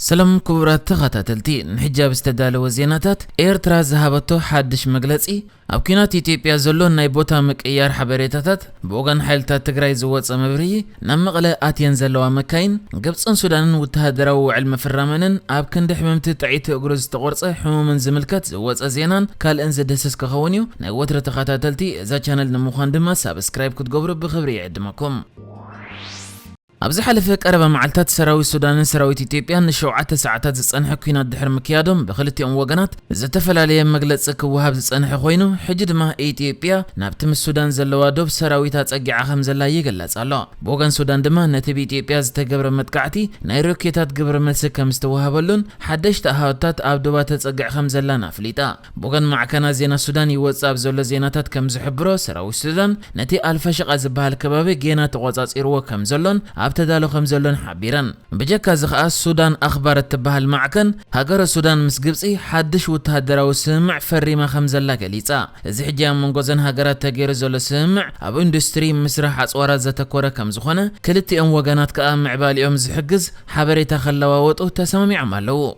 سلام كبرات تخاتلتي نحجاب استدالو زيناتات إيرترا زهابتو حادش مغلصي أب كينات إثيوبيا زلون ناي بوتا مقيار حبريتاتات بوغان حيلتا تግራይ ዝወፀ መብርሂ ናብ መቐለ ኣትየን ዘለዋ መካይን ግብፅን ሱዳንን ወተሃደራዊ ዕልሚ ፍራመንን ኣብ ክንዲ ሕመምቲ ጥዒት እግሩ ዝተቆርፀ ሕሙምን ዝምልከት ዝወፀ ዜናን ካልእን ዝደስስ ክኸውን እዩ ናይ ወትረ ተኸታተልቲ እዛ ቻነል ንምዃን ድማ ሳብስክራይብ ክትገብሩ ብኽብሪ ይዕድመኩም أبز حلف قرب معلتات سراوي السودان سراوي إثيوبيا نشوعات ساعات زصنح كينات دحر مكيادهم بخلتي وغنات زتفلاليه مغلص كوهاب زصنح خوينو حجد ما إثيوبيا نابتم السودان زلوا دوب سراويታት ጸጊዓ ከም ዘላ ይገለጽ ኣሎ በወገን ሱዳን ድማ ነቲ ኢትዮጵያ ዝተገብረ መጥቃዕቲ ናይ ሮኬታት ግብረ መልስ ከም ዝተወሃበሉን ሓደሽተ ኣሃውታት ኣብ ዶባ ተጸጊዕ ከም ዘላና ፍሊጣ በወገን ማዕከና ዜና ሱዳን ይወጻብ ዘሎ ዜናታት ከም ዝሕብሮ ሰራዊ ሱዳን ነቲ አልፈሽቃ ዝበሃል ከባቢ ጌና ተቆጻጺርዎ ከም ዘሎን أبتدالو خمزلون حبيران بجاكا زخاء السودان أخبار التباها المعكن هاجر السودان مسقبسي حدش وتهدراو سمع فريما خمزلا قليتا زحجان منقوزن هاجرات تغير زول سمع أبو اندستري مسرح أصوارات زتكورا كمزخونة كلتي وغانات كأم عبالي أم زحقز حبري تخلوا وطو تسمامي عمالو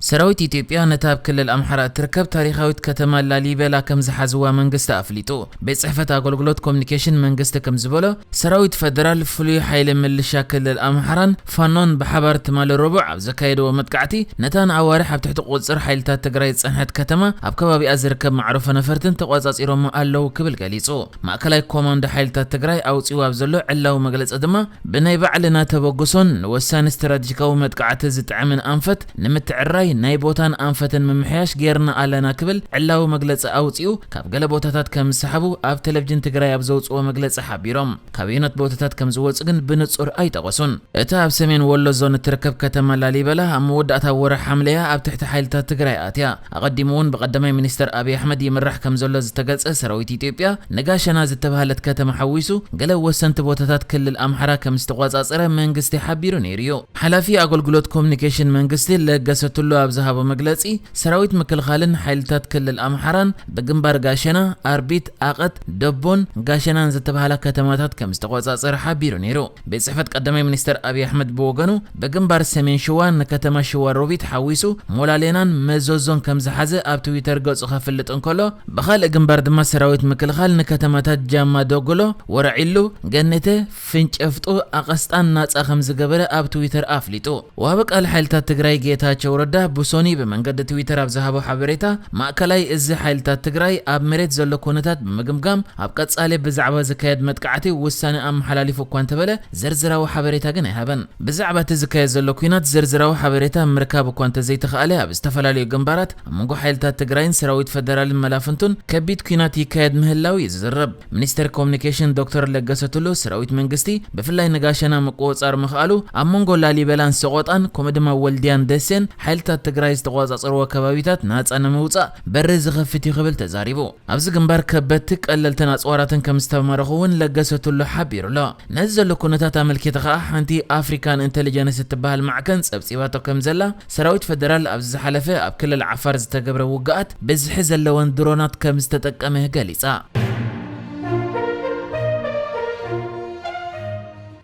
سراويت إثيوبيا نتاب كل الأمحرة تركب تاريخاويت كتما لاليبلا كم زحزوا منقست أفليتو بيصحفة أغلغلوت كومنيكيشن منقست كم زبولو سراويت فدرال فلي حيل ملشا كل الأمحران فانون بحبر تمال الربع زكايد ومتقعتي نتان عوارح بتحت قوصر حيلتا تقراي صنحت كتما أبكبابي أزركب معروفة نفرتن تقواصاصيرو مالو كبل قليصو ماكلاي كوماند حيلتا تقراي أوصيوا بزلو علاو مغلص أدما بناي بعلنا تبوغسون وسان استراتيجيكاو متقعت زتعمن أنفت نمتعراي ناي بوتان أنفتن ممحياش غيرنا علنا كبل علاو مغلص أوصيو كاب غلا بوتاتات كم سحبو أب تلفزيون تግራይ أب زوصو مغلص حبيروم كابينت بوتاتات كم زوص ግን بنصور أيتقوسون اتا أب سمين ولو زون تركب كتما لاليبلا أم ودأتا ورا حمليا أب تحت حيلتا تግራይ آتيا أقدمون بقدمي منستر أبي أحمد يمرح كم زولو زتقلص سراويت إثيوبيا نغاشنا زتبهلت كتما حويسو غلا وسنت بوتاتات كل الأمحرة كم استقواصاصره منغستي حبيرو نيريو حلافي أغلغلوت كومنيكيشن منغستي لغساتلو أبزهابو مغلصي سراويت مكلخالن حيلتات كل الأمحران بجنبار غاشنا أربيت أقت دبون غاشنا زتبهلا كتماتات كم استقواصاصره حبيرو نيرو بصحفة قدمي منستر أبي أحمد بوغنو بجنبار سمين شوان كتما شوار روبيت حويسو مولالينان مزوزون كم زحزه أب تويتر غص خفلت انكلو بخال جنبار دما سراويت مكلخال نكتماتات جاما دوغلو ورعيلو جنته فنچ افطو أقسطان ناص خم زغبره أب تويتر أفليتو وابق الحيلتات تግራይ ጌታቸው ረዳ بوسوني بمنقد تويتر أبزهابو حبريتا ماكلاي إزي حيلتا تግራይ أب مريت زلو كونتات بمقمقام أب قصالي بزعبا زكايد متقعتي وساني أم حلالي فوقوان تبلا زرزراو حبريتا غن يهبن بزعبا تزكايد زلو كونات زرزراو حبريتا مركابو كوانت زي تخالي بستفلالي جنبارات منقو حيلتا تግራይን سراويت فدرال ملافنتون كبيت كونات يكايد مهلاوي زرب منستر كومنيكيشن دكتور لغساتلو سراويت منغستي بفلاي نغاشنا مقوصار مخالو أم منقو لاليبلان سقوطان كومدما ولديان دسين حيلتا تግራይ ዝተቋጻጸሩ ከባቢታት ናጻነ መውጻእ በር ዝኸፍት ይኽብል ተዛሪቡ ኣብዚ ግንባር ከበድቲ ቀለልትን ኣጽዋራትን ከም ዝተመረኹውን ለገሰቱሉ ሓቢሩሎ ነዚ ዘሎ ኩነታት ኣመልኪተ ኸኣ ሓንቲ ኣፍሪካን ኢንተሊጀንስ እትበሃል ማዕከን ጸብጺባቶ ከም ዘላ ሰራዊት ፌደራል ኣብዚ ዝሓለፈ ኣብ ክልል ዓፋር ዝተገብረ ውግኣት ብዝሒ ዘለወን ድሮናት ከም ዝተጠቀመ ገሊጻ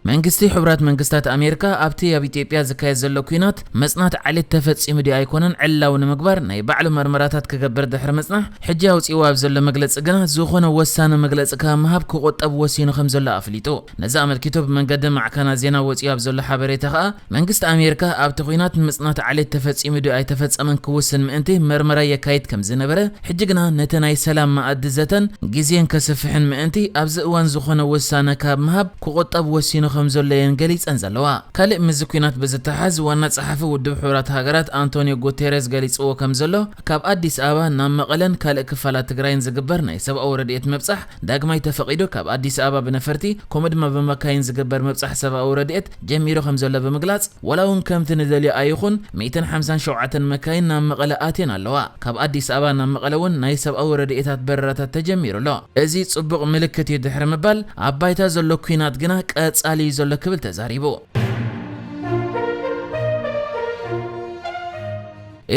መንግስቲ ሕብራት መንግስታት አሜሪካ ኣብቲ ኣብ ኢትዮጵያ ዝካየድ ዘሎ ኩናት መጽናት ዓሌት ተፈጺሙ ዲ ኣይኮነን ዕላው ንምግባር ናይ ባዕሉ መርመራታት ክገብር ድሕሪ መጽናሕ ሕጂ ኣውፂኡ ኣብ ዘሎ መግለጺ ግና ዝኾነ ወሳነ መግለጺ ከምሃብ ክቆጠብ ወሲኑ ከም ዘሎ ኣፍሊጡ ነዚ ኣመልኪቱ ብመንገዲ ማዕከና ዜና ወፂኡ ኣብ ዘሎ ሓበሬታ ኸኣ መንግስቲ ኣሜሪካ ኣብቲ ኩናት መጽናት ዓሌት ተፈጺሙ ዲ ኣይተፈጸመን ክውስን ምእንቲ መርመራ የካይድ ከም ዝነበረ ሕጂ ግና ነቲ ናይ ሰላም ማኣዲ ዘተን ግዜን ከስፍሕን ምእንቲ ኣብዚ እዋን ዝኾነ ወሳነ ካብ ምሃብ ክቆጠብ ወሲኑ خمزول ينقليس أنزلوا كل مزكينات بزتحز وانا صحفي ودب حورات هاجرات أنطونيو غوتيريز قاليس أو كمزلوا كاب أديس أبا نام مقلن كل كفالات تجراين زجبرنا يسبب أورديت مبصح داق ما يتفقيدو كاب أديس أبا بنفرتي كومد ما بمكاين زجبر مبصح سبب أورديت جميرو خمزولا بمقلاص ولو كم تنزلي أيخون 250 شعة مكاين نام مقلاتين اللوا كاب أديس أبا نام مقلون نيسب أورديت بررات تجميرو لا أزيد صبغ ملكتي دحر مبال عبايتا زلو كينات جنا كأتصالي زول كبل تزاريبو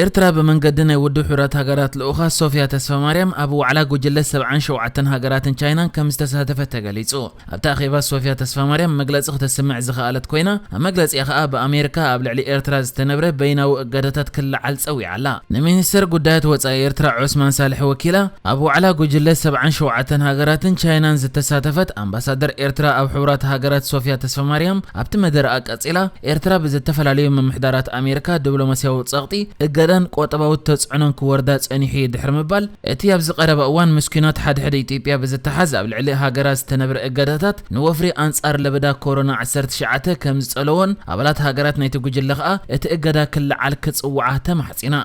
ኤርትራ በመንገድና የውድ ሕራት ሀገራት ልኡኻ ሶፊያ ተስፋ ማርያም ኣብ ዋዕላ ጉጅለ 77 ሃገራትን ቻይናን ከም ዝተሳተፈት ተገሊጹ። ኣብታ ኣኼባ ሶፊያ ተስፋ ማርያም መግለጺ ክትስምዕ ዝኽኣለት ኮይና ኣብ መግለጺኣ ከዓ በኣሜሪካ ኣብ ልዕሊ ኤርትራ ዝተነብረ በይናዊ እገዳታት ክልዓል ፀዊዓ ኣላ። ንሚኒስትር ጉዳያት ወጻኢ ኤርትራ ዑስማን ሳልሕ ወኪላ ኣብ ዋዕላ ጉጅለ 77 ሃገራትን ቻይናን ዝተሳተፈት ኣምባሳደር ኤርትራ ኣብ ሕራት ሃገራት ሶፊያ ተስፋ ማርያም ኣብቲ መደረኣ ቀጺላ ኤርትራ ብዝተፈላለዩ መምሕዳራት ኣሜሪካ ዲፕሎማስያዊ ጸቕጢ እገዳን ቆጠባዊ ተጽዕኖን ክወርዳ ጸኒሑ ድሕሪ ምባል እቲ ኣብ ዝቐረበ እዋን ምስኪናት ሓደ ኢትዮጵያ ብዝተሓዝ ኣብ ልዕሊ ሃገራት ዝተነብረ እገዳታት ንወፍሪ ኣንጻር ለበዳ ኮሮና 19 ከም ዝጸለዎን ኣባላት ሃገራት ናይቲ ጉጅለ ከዓ እቲ እገዳ ክልዓል ክጽውዓ ተማሕጺና።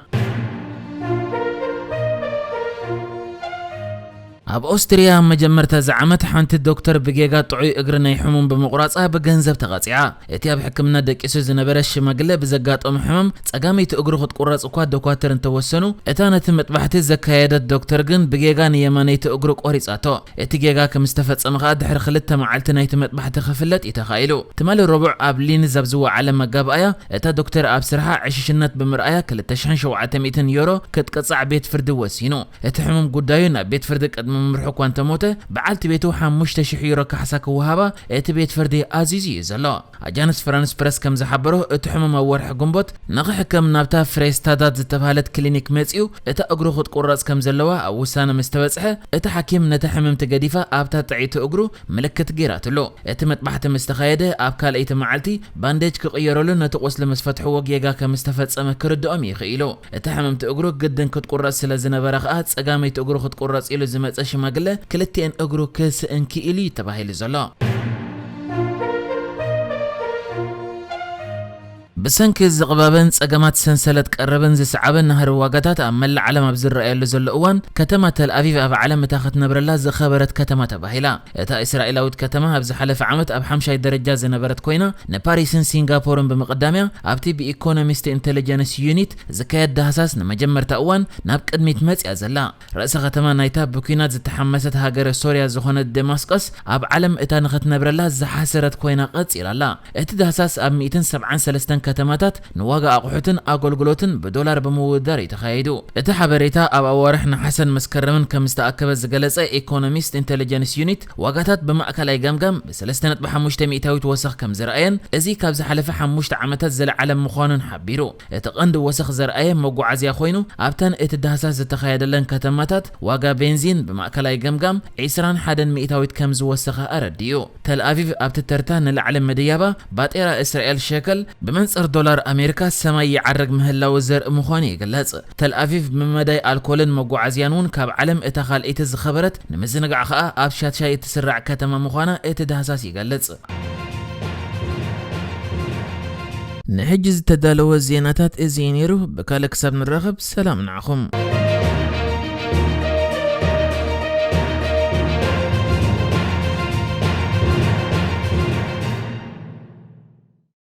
ኣብ ኦስትሪያ መጀመርታ ዝዓመት ሓንቲ ዶክተር ብጌጋ ጥዑይ እግሪ ናይ ሕሙም ብምቑራጻ ብገንዘብ ተቐጺዓ። እቲ ኣብ ሕክምና ደቂሱ ዝነበረ ሽማግለ ብዘጋጠሙ ሕመም ጸጋመይቲ እግሩ ክትቁረጽ እኳ ዶክተር እንተወሰኑ እታ ነቲ መጥባሕቲ ዘካየደት ዶክተር ግን ብጌጋ ንየማነይቲ እግሩ ቆሪጻቶ። እቲ ጌጋ ከም ዝተፈጸመ ከዓ ድሕሪ 2 መዓልቲ ናይቲ መጥባሕቲ ክፍለጥ ይተኻኢሉ። ትማሊ ረቡዕ ኣብ ሊንዝ ኣብ ዝወዓለ መጋብኣያ እታ ዶክተር ኣብ ስርሓ ዕሽሽነት ብምርኣያ 2700 ዩሮ ክትቅጻዕ ቤት ፍርዲ ወሲኑ። እቲ ሕሙም ጉዳዩ ናብ ቤት ፍርዲ ቅድሚ ምምርሑ እኳ እንተሞተ በዓልቲ ቤቱ 5000 ዩሮ ካሕሳ ክወሃባ እቲ ቤት ፍርዲ ኣዚዙ እዩ ዘሎ። ኣጃንስ ፍራንስ ፕረስ ከም ዝሓበሮ እቲ ሕሙም ኣብ ወርሒ ግንቦት ንኽሕከም ናብታ ፍሬስታዳት ዝተባሃለት ክሊኒክ መጺኡ እታ እግሩ ክትቁረጽ ከም ዘለዋ ኣብ ውሳነ ምስ ተበጽሐ እቲ ሓኪም ነቲ ሕመምቲ ገዲፋ ኣብታ ጥዒቲ እግሩ ምልክት ገይራትሎ። እቲ መጥባሕቲ ምስ ተኻየደ ኣብ ካልአይቲ መዓልቲ ባንዴጅ ክቕየረሉ ነቲ ቁስሊ ምስ ፈትሕዎ ጌጋ ከም ዝተፈጸመ ክርድኦም ይኽኢሉ። እቲ ሕመምቲ እግሩ ግድን ክትቁረጽ ስለ ዝነበረ ከዓ ጸጋመይቲ እግሩ ክትቁረጽ ኢሉ ዝመጸ ሽማግለ ክልቲአን እግሩ ክስእን ክኢሉ ተባሂሉ ዘሎ። ብሰንኪ ዝቕባበን ጸገማት ሰንሰለት ቀረበን ዝስዓበን ናህሪ ዋጋታት ኣብ መላእ ዓለም ኣብ ዝረኣየሉ ዘሎ እዋን ከተማ ተልኣቪቭ ኣብ ዓለም እታ ክትነብረላ ዝኸበረት ከተማ ተባሂላ። እታ እስራኤላዊት ከተማ ኣብ ዝሓለፈ ዓመት ኣብ 5ይ ደረጃ ዝነበረት ኮይና ንፓሪስን ሲንጋፖርን ብምቕዳምያ ኣብቲ ብኢኮኖሚስት ኢንተለጀንስ ዩኒት ዝካየድ ዳህሳስ ንመጀመርታ እዋን ናብ ቅድሚት መጽያ ዘላ። ርእሰ ከተማ ናይታ ብኩናት ዝተሓመሰት ሃገረ ሶርያ ዝኾነት ደማስቆስ ኣብ ዓለም እታ ንኽትነብረላ ዝሓሰረት ኮይና ቀጺላላ። እቲ ዳህሳስ ኣብ 173 ከተማታት ንዋጋ ኣቑሑትን ኣገልግሎትን ብዶላር ብምውዳር ይተኻየዱ። እቲ ሓበሬታ ኣብ ኣዋርሕ ነሓሰን መስከረምን ከም ዝተኣከበ ዝገለጸ ኢኮኖሚስት ኢንተለጀንስ ዩኒት ዋጋታት ብማእከላይ ገምጋም ብ3.5 ሚእታዊት ወሰኽ ከም ዝረኣየን እዚ ካብ ዝሓለፈ 5 ዓመታት ዝለዓለ ምዃኑን ሓቢሩ። እቲ ቀንዲ ወሰኽ ዝረኣየ መጓዓዝያ ኮይኑ ኣብተን እቲ ዳህሳስ ዝተኻየደለን ከተማታት ዋጋ ቤንዚን ብማእከላይ ገምጋም 21 ሚእታዊት ከም ዝወሰኸ ኣረዲዩ። ተልኣቪቭ ኣብቲ ተርታ ንላዕሊ ምድያባ ባጤራ እስራኤል ሸከል ብመንጽር ዶላር ኣሜሪካ ሰማይ ይዓረግ ምህላው ዘርኢ ምዃኑ ይግለጽ። ተልኣቪቭ ብመዳይ ኣልኮልን መጓዓዝያን እውን ካብ ዓለም እታ ካልአይቲ ዝኸበረት ንምዝንጋዕ ከዓ ኣብ ሻትሻይ እትስራዕ ከተማ ምዃና እቲ ዳህሳስ ይገልጽ። ንሕጂ ዝተዳለወ ዜናታት እዚ ነይሩ። ብካልእ ክሳብ ንራኸብ ሰላም ንዓኹም።